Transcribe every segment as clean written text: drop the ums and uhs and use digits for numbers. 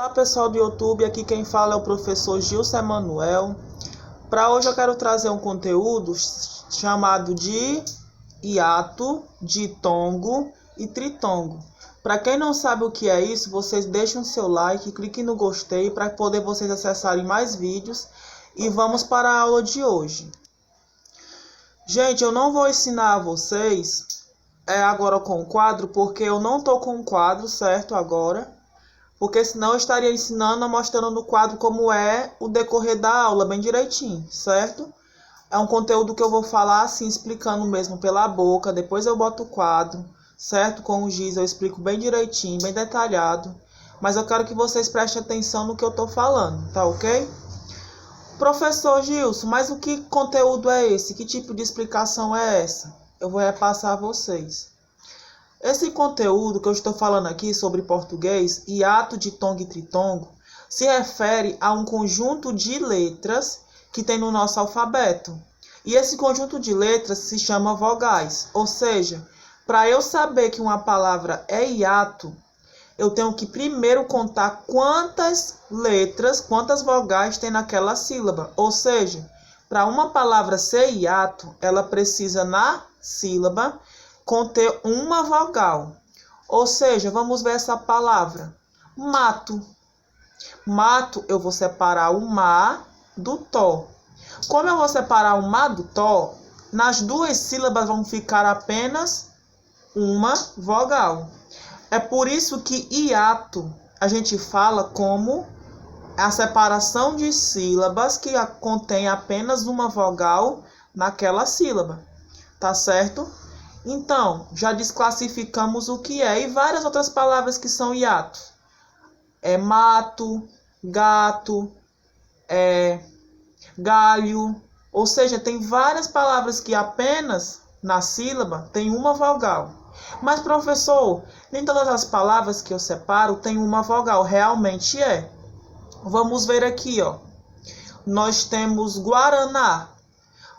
Olá pessoal do YouTube, aqui quem fala é o professor Gilson Emanuel. Para hoje eu quero trazer um conteúdo chamado de hiato, ditongo e tritongo. Para quem não sabe o que é isso, vocês deixem o seu like, cliquem no gostei para poder vocês acessarem mais vídeos. E vamos para a aula de hoje. Gente, eu não vou ensinar a vocês agora com o quadro, porque eu não estou com o quadro certo agora. Porque senão eu estaria ensinando, mostrando no quadro como é o decorrer da aula, bem direitinho, certo? É um conteúdo que eu vou falar assim, explicando mesmo pela boca, depois eu boto o quadro, certo? Com o giz eu explico bem direitinho, bem detalhado. Mas eu quero que vocês prestem atenção no que eu estou falando, tá ok? Professor Gilson, mas o que conteúdo é esse? Que tipo de explicação é essa? Eu vou repassar a vocês. Esse conteúdo que eu estou falando aqui sobre português, hiato, ditongo e tritongo, se refere a um conjunto de letras que tem no nosso alfabeto. E esse conjunto de letras se chama vogais. Ou seja, para eu saber que uma palavra é hiato, eu tenho que primeiro contar quantas letras, quantas vogais tem naquela sílaba. Ou seja, para uma palavra ser hiato, ela precisa na sílaba conter uma vogal. Ou seja, vamos ver essa palavra. Mato. Mato, eu vou separar o ma do tó. Como eu vou separar o ma do tó, nas duas sílabas vão ficar apenas uma vogal. É por isso que hiato a gente fala como a separação de sílabas que contém apenas uma vogal naquela sílaba. Tá certo? Então, já desclassificamos o que é e várias outras palavras que são hiatos. Mato, gato, galho. Ou seja, tem várias palavras que apenas na sílaba tem uma vogal. Mas, professor, nem todas as palavras que eu separo tem uma vogal. Realmente é. Vamos ver aqui, ó. Nós temos Guaraná.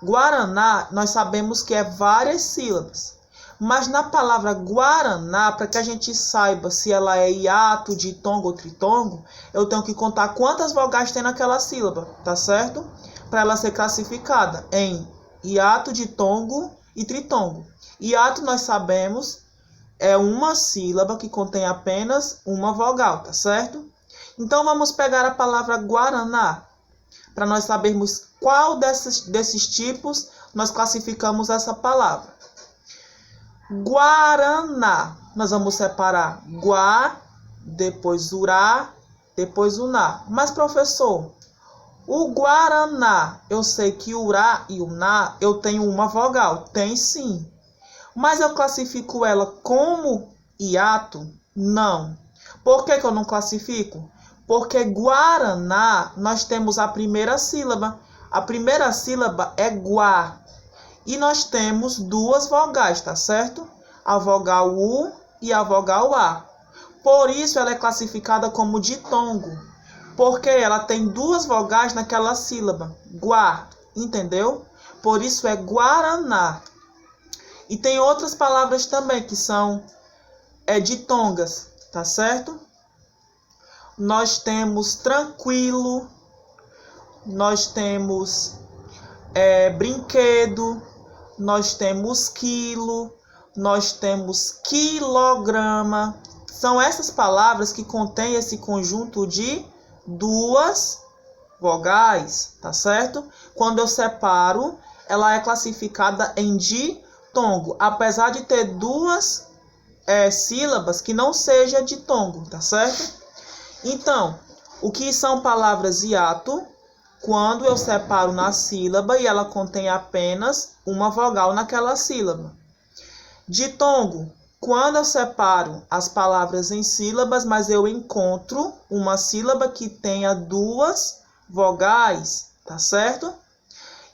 Guaraná, nós sabemos que é várias sílabas. Mas na palavra Guaraná, para que a gente saiba se ela é hiato, ditongo ou tritongo, eu tenho que contar quantas vogais tem naquela sílaba, tá certo? Para ela ser classificada em hiato, ditongo e tritongo. Hiato, nós sabemos, é uma sílaba que contém apenas uma vogal, tá certo? Então vamos pegar a palavra Guaraná, para nós sabermos qual desses tipos nós classificamos essa palavra. Guaraná, nós vamos separar guá, depois urá, depois uná. Mas, professor, o Guaraná, eu sei que urá e uná eu tenho uma vogal. Tem sim. Mas eu classifico ela como hiato? Não. Por que eu não classifico? Porque Guaraná, nós temos a primeira sílaba. A primeira sílaba é guá. E nós temos duas vogais, tá certo? A vogal U e a vogal A. Por isso ela é classificada como ditongo. Porque ela tem duas vogais naquela sílaba. Guá, entendeu? Por isso é Guaraná. E tem outras palavras também que são ditongas, tá certo? Nós temos tranquilo, nós temos brinquedo, nós temos quilo, nós temos quilograma. São essas palavras que contêm esse conjunto de duas vogais, tá certo? Quando eu separo, ela é classificada em ditongo, apesar de ter duas sílabas que não seja ditongo, tá certo? Então, o que são palavras hiato? Quando eu separo na sílaba e ela contém apenas uma vogal naquela sílaba. Ditongo, quando eu separo as palavras em sílabas, mas eu encontro uma sílaba que tenha duas vogais, tá certo?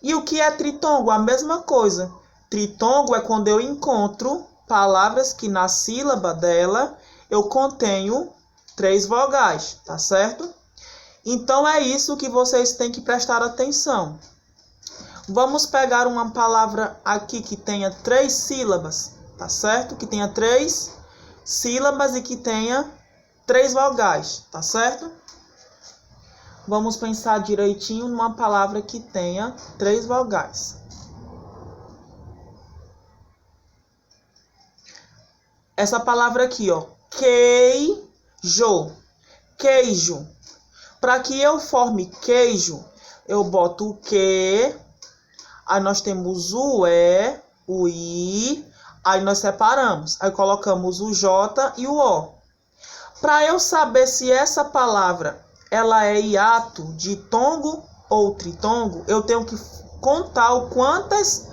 E o que é tritongo? A mesma coisa. Tritongo é quando eu encontro palavras que na sílaba dela eu contenho três vogais, tá certo? Então é isso que vocês têm que prestar atenção. Vamos pegar uma palavra aqui que tenha três sílabas, tá certo? Que tenha três sílabas e que tenha três vogais, tá certo? Vamos pensar direitinho numa palavra que tenha 3 vogais. Essa palavra aqui, ó, queijo. Queijo. Para que eu forme queijo, eu boto o que, aí nós temos o e, o i, aí nós separamos, aí colocamos o j e o o. Para eu saber se essa palavra ela é hiato, ditongo ou tritongo, eu tenho que contar o quantas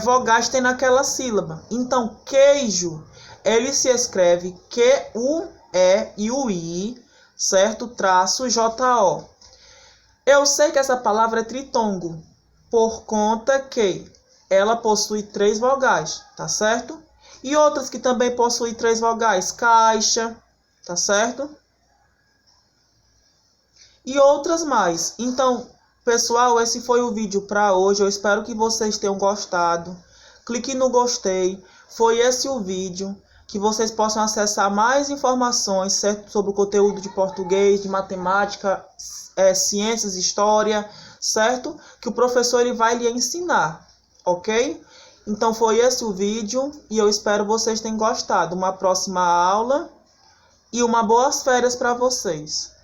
vogais tem naquela sílaba. Então, queijo, ele se escreve Q-U-E e o I, certo? Traço J-O. Eu sei que essa palavra é tritongo, por conta que ela possui 3 vogais, tá certo? E outras que também possuem 3 vogais, caixa, tá certo? E outras mais. Então, pessoal, esse foi o vídeo para hoje. Eu espero que vocês tenham gostado. Clique no gostei. Foi esse o vídeo. Que vocês possam acessar mais informações, certo? Sobre o conteúdo de português, de matemática, ciências, história, certo? Que o professor ele vai lhe ensinar, ok? Então foi esse o vídeo e eu espero vocês tenham gostado. Uma próxima aula e uma boas férias para vocês.